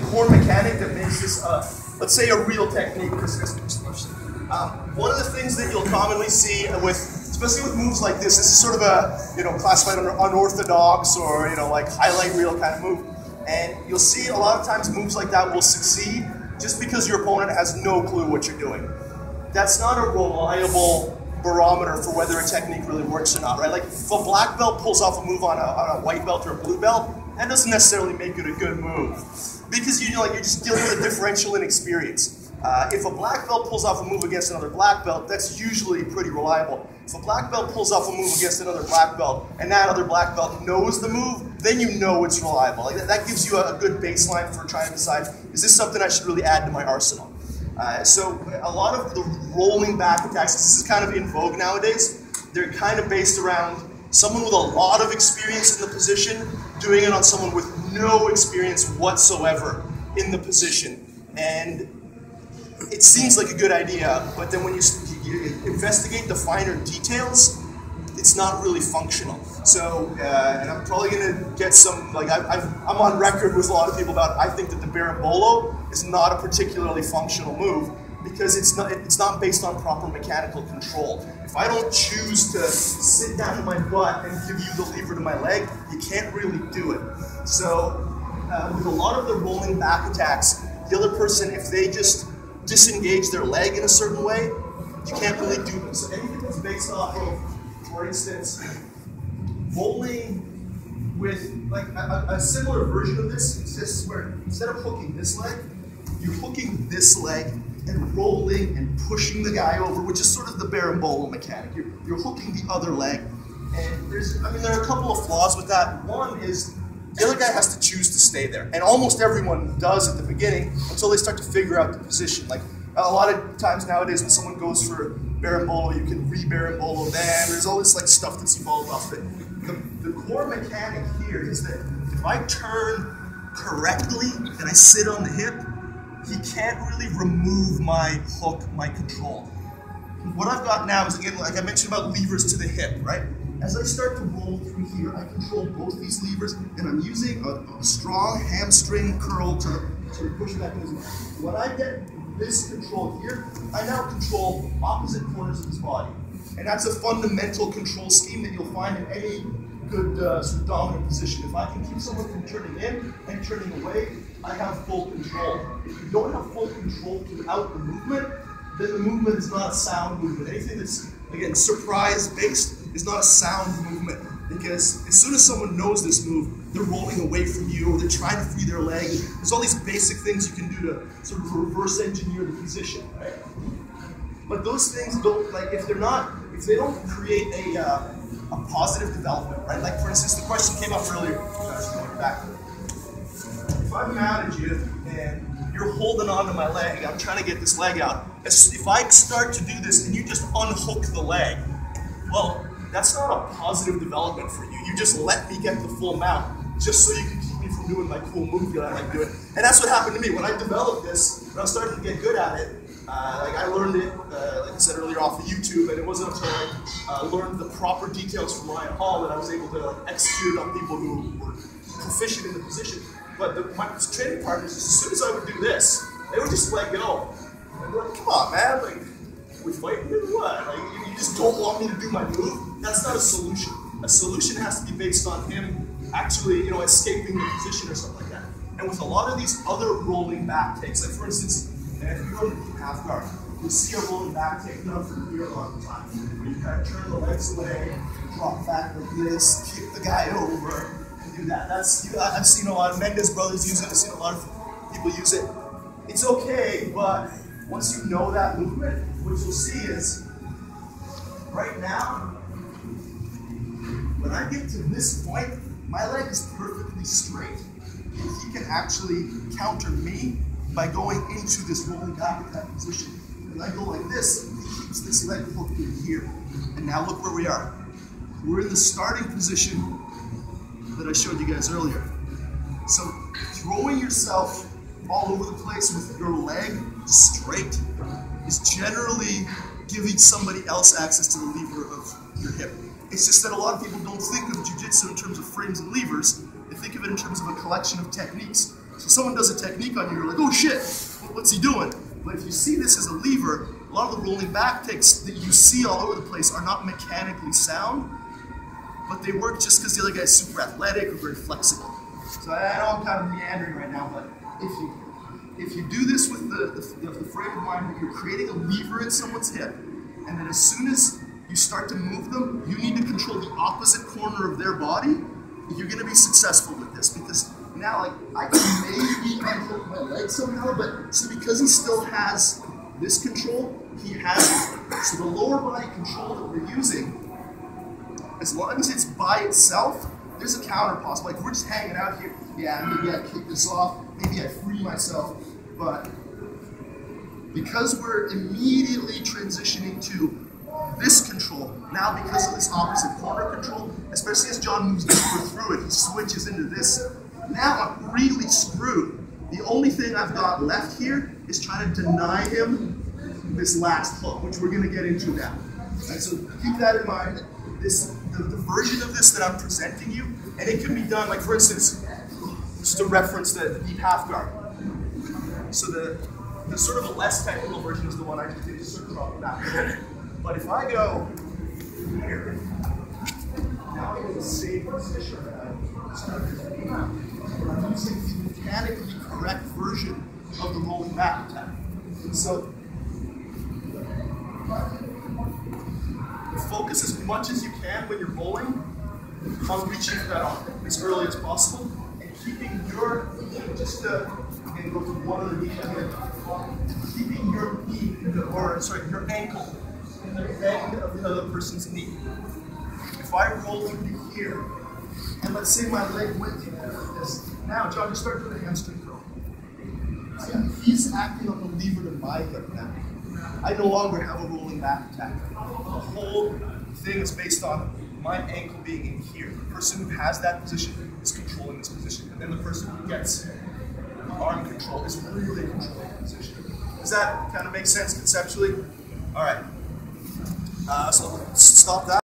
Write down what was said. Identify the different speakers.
Speaker 1: core mechanic that makes this, let's say, a real technique. One of the things that you'll commonly see with, especially with moves like this is sort of a, classified under unorthodox or, like highlight reel kind of move. And you'll see a lot of times moves like that will succeed just because your opponent has no clue what you're doing. That's not a reliable barometer for whether a technique really works or not, right? Like if a black belt pulls off a move on a white belt or a blue belt, that doesn't necessarily make it a good move because you're just dealing with a differential in experience. If a black belt pulls off a move against another black belt, that's usually pretty reliable. If a black belt pulls off a move against another black belt and that other black belt knows the move, then you know it's reliable. Like that gives you a good baseline for trying to decide, is this something I should really add to my arsenal? So a lot of the rolling back attacks, this is kind of in vogue nowadays. They're kind of based around someone with a lot of experience in the position doing it on someone with no experience whatsoever in the position. And it seems like a good idea, but then when you investigate the finer details, it's not really functional. So, and I'm probably gonna get some, like I'm on record with a lot of people about, I think that the berimbolo is not a particularly functional move because it's not based on proper mechanical control. If I don't choose to sit down in my butt and give you the lever to my leg, you can't really do it. So, with a lot of the rolling back attacks, the other person, if they just disengage their leg in a certain way, you can't really do them. So anything that's based off of, for instance, rolling with, like a similar version of this exists where instead of hooking this leg, you're hooking this leg and rolling and pushing the guy over, which is sort of the berimbolo mechanic. You're hooking the other leg. And there are a couple of flaws with that. One is the other guy has to choose to stay there. And almost everyone does at the beginning until they start to figure out the position. Like a lot of times nowadays when someone goes for berimbolo, you can re-berimbolo them. There's all this like stuff that's evolved off it. The core mechanic here is that if I turn correctly and I sit on the hip, he can't really remove my hook, my control. What I've got now is, again, like I mentioned about levers to the hip, right? As I start to roll through here, I control both these levers, and I'm using a strong hamstring curl to push mechanism. When I get this control here, I now control opposite corners of his body. And that's a fundamental control scheme that you'll find in any good sort of dominant position. If I can keep someone from turning in and turning away, I have full control. If you don't have full control throughout the movement, then the movement is not a sound movement. Anything that's, again, surprise-based is not a sound movement, because as soon as someone knows this move, they're rolling away from you, or they're trying to free their leg. There's all these basic things you can do to sort of reverse engineer the position, right? But those things don't, like, if they don't create a positive development, right? Like, for instance, the question came up earlier, going back. If I'm mad at you and you're holding on to my leg, I'm trying to get this leg out. If I start to do this and you just unhook the leg, well, that's not a positive development for you. You just let me get the full mount just so you can keep me from doing my cool move that I like doing. And that's what happened to me. When I developed this, when I was starting to get good at it, like I learned it, like I said earlier, off of YouTube, and it wasn't until I learned the proper details from Ryan Hall that I was able to execute it on people who were proficient in the position. But my training partners, as soon as I would do this, they would just let go. And they're like, come on, man, like, we fighting or what? Like, you just don't want me to do my move? That's not a solution. A solution has to be based on him actually, escaping the position or something like that. And with a lot of these other rolling back takes, like for instance, if you go to half guard, you'll see a rolling back take done from here a lot of the time. Where you kind of turn the legs away, drop back like this, kick the guy over, and do that. I've seen a lot of Mendes brothers use it, I've seen a lot of people use it. It's okay, but once you know that movement, what you'll see is, right now, when I get to this point, my leg is perfectly straight. And he can actually counter me by going into this rolling back attack position. And I go like this, he keeps this leg hooked in here. And now look where we are. We're in the starting position that I showed you guys earlier. So throwing yourself all over the place with your leg straight is generally giving somebody else access to the lever of your hip. It's just that a lot of people don't think of jiu-jitsu in terms of frames and levers. They think of it in terms of a collection of techniques. So someone does a technique on you, you're like, oh shit, what's he doing? But if you see this as a lever, a lot of the rolling back techs that you see all over the place are not mechanically sound, but they work just because the other guy's super athletic or very flexible. So I know I'm kind of meandering right now, but if you do this with the frame of mind where you're creating a lever in someone's hip, and then as soon as you start to move them, you need to control the opposite corner of their body, you're going to be successful with this. Because now, like, I can maybe unhook my leg somehow, but so because he still has this control, he has it. So the lower body control that we're using, as long as it's by itself, there's a counter possible. Like, we're just hanging out here. Yeah, maybe I kick this off, maybe I free myself, but because we're immediately transitioning to this control, now because of this opposite corner control, especially as John moves deeper through it, he switches into this. Now I'm really screwed. The only thing I've got left here is trying to deny him this last hook, which we're going to get into now. And so keep that in mind. The version of this that I'm presenting you, and it can be done, like for instance, just to reference the deep half guard. So the sort of a less technical version is the one I just did, sort of off that. But if I go here, now I'm in the same position that I started to be in. I'm using the mechanically correct version of the rolling back attack. And so focus as much as you can when you're bowling on reaching for that arm as early as possible and keeping your just again go to one of the knee here, keeping your knee your ankle in the bend of the other person's knee. If I roll through here and let's say my leg went through like this, now John, you start doing a hamstring curl. Yeah, he's acting on the lever to my hip now. I no longer have a rolling back attack. The whole thing is based on my ankle being in here. The person who has that position is controlling this position, and then the person who gets arm control is really controlling the position. Does that kind of make sense conceptually? All right. So let's stop that.